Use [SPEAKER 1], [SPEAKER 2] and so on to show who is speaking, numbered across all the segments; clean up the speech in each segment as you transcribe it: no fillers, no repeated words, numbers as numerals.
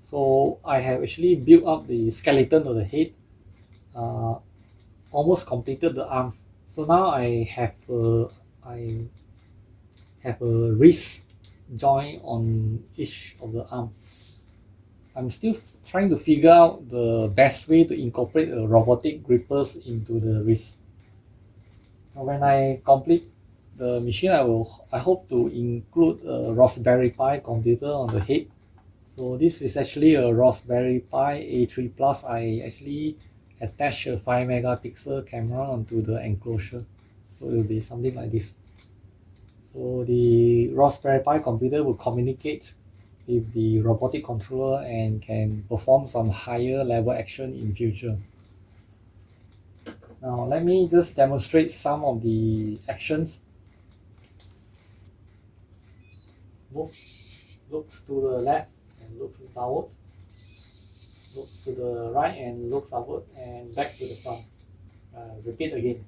[SPEAKER 1] So I have actually built up the skeleton of the head, almost completed the arms. So now I have a wrist joint on each of the arm. I'm still trying to figure out the best way to incorporate robotic grippers into the wrist. Now, when I complete the machine, I hope to include a Raspberry Pi computer on the head. So this is actually a Raspberry Pi A3 Plus. I actually attach a 5 megapixel camera onto the enclosure. So it will be something like this. So the Raspberry Pi computer will communicate with the robotic controller and can perform some higher level action in future. Now let me just demonstrate some of the actions. Move, looks to the left and looks downwards. Looks to the right and looks upward and back to the front. Repeat again.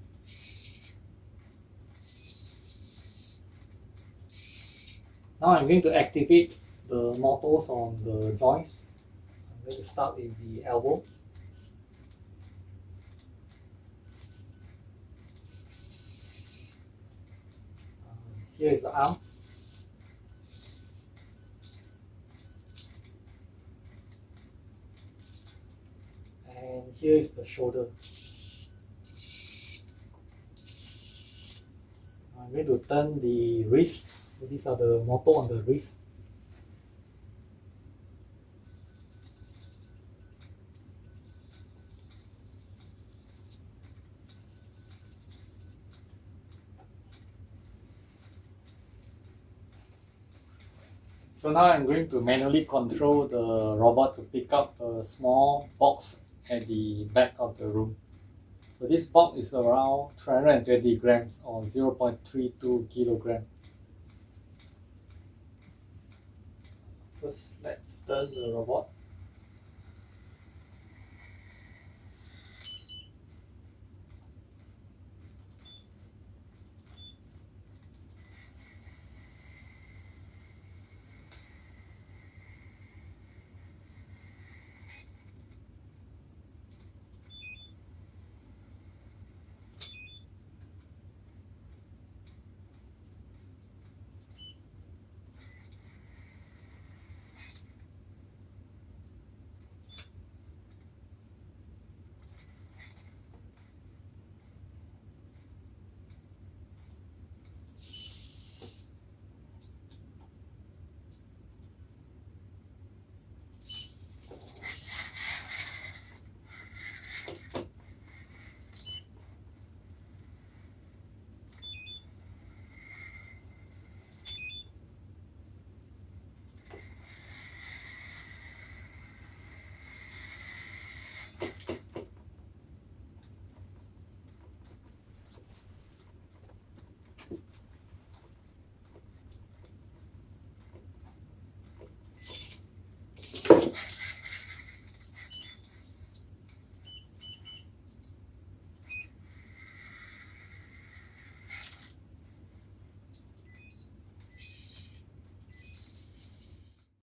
[SPEAKER 1] Now I'm going to activate the motors on the joints. I'm going to start with the elbow. Here is the arm. And here is the shoulder. I'm going to turn the wrist. So these are the motor on the wrist. So now I'm going to manually control the robot to pick up a small box at the back of the room. So this box is around 320 grams or 0.32 kilogram. First, let's turn the robot.